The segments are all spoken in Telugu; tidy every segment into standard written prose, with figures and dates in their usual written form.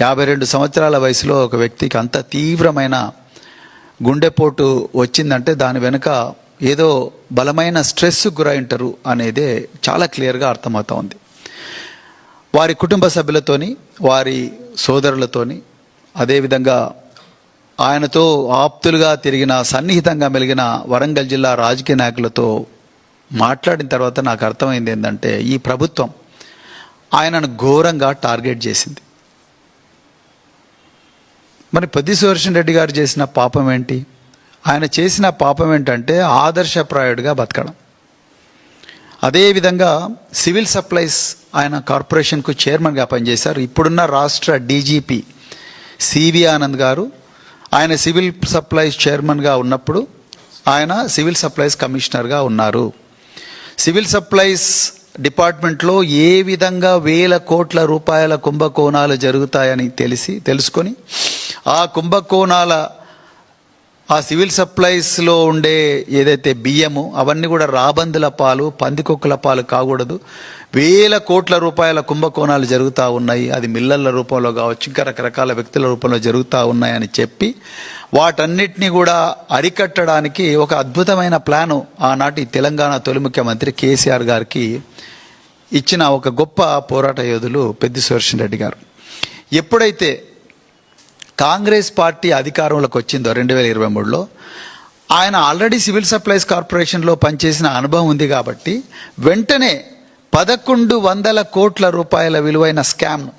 52 సంవత్సరాల వయసులో ఒక వ్యక్తికి అంత తీవ్రమైన గుండెపోటు వచ్చిందంటే దాని వెనుక ఏదో బలమైన స్ట్రెస్ గురైంటారు అనేదే చాలా క్లియర్గా అర్థమవుతా ఉంది. వారి కుటుంబ సభ్యులతోని, వారి సోదరులతోని, అదేవిధంగా ఆయనతో ఆప్తులుగా తిరిగిన, సన్నిహితంగా మెలిగిన వరంగల్ జిల్లా రాజకీయ నాయకులతో మాట్లాడిన తర్వాత నాకు అర్థమైంది ఏంటంటే, ఈ ప్రభుత్వం ఆయనను ఘోరంగా టార్గెట్ చేసింది. మరి పెద్ది సుదర్శన్ రెడ్డి గారు చేసిన పాపం ఏంటి? ఆయన చేసిన పాపం ఏంటంటే ఆదర్శప్రాయుడిగా బతకడం. అదేవిధంగా సివిల్ సప్లైస్ ఆయన కార్పొరేషన్కు చైర్మన్గా పనిచేశారు. ఇప్పుడున్న రాష్ట్ర డీజీపీ సివి ఆనంద్ గారు ఆయన సివిల్ సప్లైస్ చైర్మన్గా ఉన్నప్పుడు ఆయన సివిల్ సప్లైస్ కమిషనర్గా ఉన్నారు. సివిల్ సప్లైస్ డిపార్ట్మెంట్లో ఏ విధంగా వేల కోట్ల రూపాయల కుంభకోణాలు జరుగుతాయని తెలుసుకొని ఆ కుంభకోణాల, ఆ సివిల్ సప్లైస్లో ఉండే ఏదైతే బియ్యము అవన్నీ కూడా రాబందుల పాలు, పందికొక్కుల పాలు కాకూడదు. వేల కోట్ల రూపాయల కుంభకోణాలు జరుగుతూ ఉన్నాయి. అది మిల్లర్ల రూపంలో కావచ్చు, ఇంకా రకరకాల వ్యక్తుల రూపంలో జరుగుతూ ఉన్నాయని చెప్పి వాటన్నిటినీ కూడా అరికట్టడానికి ఒక అద్భుతమైన ప్లాను ఆనాటి తెలంగాణ తొలి ముఖ్యమంత్రి కేసీఆర్ గారికి ఇచ్చిన ఒక గొప్ప పోరాట యోధులు పెద్ది సుదర్శన్ రెడ్డి గారు. ఎప్పుడైతే కాంగ్రెస్ పార్టీ అధికారంలోకి వచ్చిందో 2023లో, ఆయన ఆల్రెడీ సివిల్ సప్లైస్ కార్పొరేషన్లో పనిచేసిన అనుభవం ఉంది కాబట్టి వెంటనే 1100 కోట్ల రూపాయల విలువైన స్కామ్ను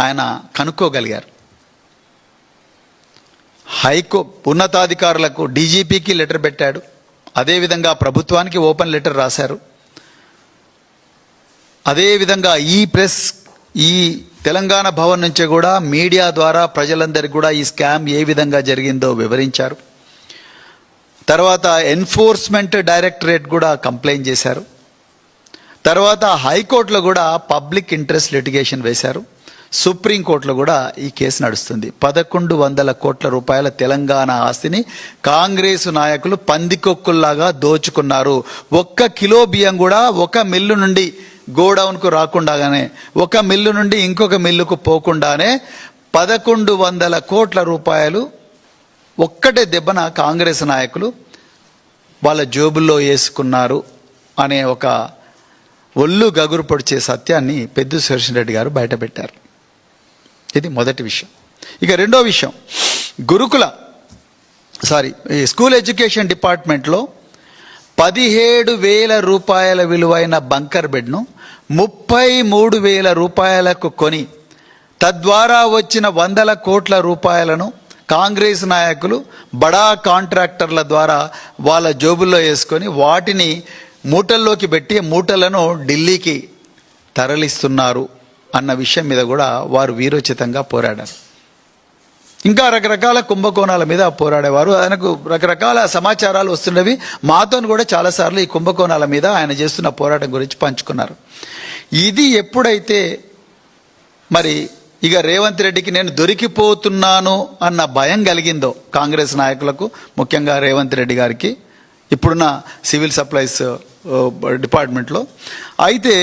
ఆయన కనుక్కోగలిగారు. ఉన్నతాధికారులకు, డీజీపీకి లెటర్ పెట్టాడు. అదేవిధంగా ప్రభుత్వానికి ఓపెన్ లెటర్ రాశారు. అదేవిధంగా ఈ తెలంగాణ భవన్ నుంచి కూడా మీడియా ద్వారా ప్రజలందరికీ కూడా ఈ స్కామ్ ఏ విధంగా జరిగిందో వివరించారు. తర్వాత ఎన్ఫోర్స్మెంట్ డైరెక్టరేట్ కూడా కంప్లైంట్ చేశారు. తర్వాత హైకోర్టులో కూడా పబ్లిక్ ఇంట్రెస్ట్ లిటిగేషన్ వేశారు. సుప్రీంకోర్టులో కూడా ఈ కేసు నడుస్తుంది. 1100 కోట్ల రూపాయల తెలంగాణ ఆస్తిని కాంగ్రెసు నాయకులు పందికొక్కుల్లాగా దోచుకున్నారు. 1 కిలో బియ్యం కూడా ఒక మిల్లు నుండి గోడౌన్కు రాకుండానే, ఒక మిల్లు నుండి ఇంకొక మిల్లుకు పోకుండానే 1100 కోట్ల రూపాయలు ఒక్కటే దెబ్బన కాంగ్రెస్ నాయకులు వాళ్ళ జోబుల్లో వేసుకున్నారు అనే ఒక ఒళ్ళు గగురు పొడిచే సత్యాన్ని పెద్ది సుదర్శన్ రెడ్డి గారు బయటపెట్టారు. ఇది మొదటి విషయం. ఇక రెండో విషయం, స్కూల్ ఎడ్యుకేషన్ డిపార్ట్మెంట్లో 17,000 రూపాయల విలువైన బంకర్ బెడ్ను 33,000 రూపాయలకు కొని తద్వారా వచ్చిన 100 కోట్ల రూపాయలను కాంగ్రెస్ నాయకులు బడా కాంట్రాక్టర్ల ద్వారా వాళ్ళ జోబుల్లో వేసుకొని వాటిని మూటల్లోకి పెట్టి మూటలను ఢిల్లీకి తరలిస్తున్నారు అన్న విషయం మీద కూడా వారు వీరోచితంగా పోరాడారు. ఇంకా రకరకాల కుంభకోణాల మీద పోరాడేవారు. ఆయనకు రకరకాల సమాచారాలు వస్తున్నవి. మాతో కూడా చాలాసార్లు ఈ కుంభకోణాల మీద ఆయన చేస్తున్న పోరాటం గురించి పంచుకున్నారు. ఇది ఎప్పుడైతే మరి ఇక రేవంత్ రెడ్డికి నేను దొరికిపోతున్నాను అన్న భయం కలిగిందో కాంగ్రెస్ నాయకులకు, ముఖ్యంగా రేవంత్ రెడ్డి గారికి ఇప్పుడున్న సివిల్ సప్లైస్ డిపార్ట్మెంట్లో, అయితే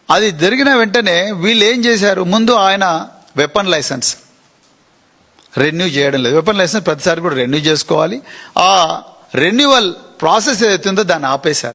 అది జరిగిన వెంటనే వీళ్ళు ఏం చేశారు, ముందు ఆయన వెపన్ లైసెన్స్ రెన్యూ చేయడం లేదు. వెపన్ లైసెన్స్ ప్రతిసారి కూడా రెన్యూ చేసుకోవాలి. ఆ రెన్యువల్ ప్రాసెస్ ఏదైతుందో దాన్ని ఆపేశారు.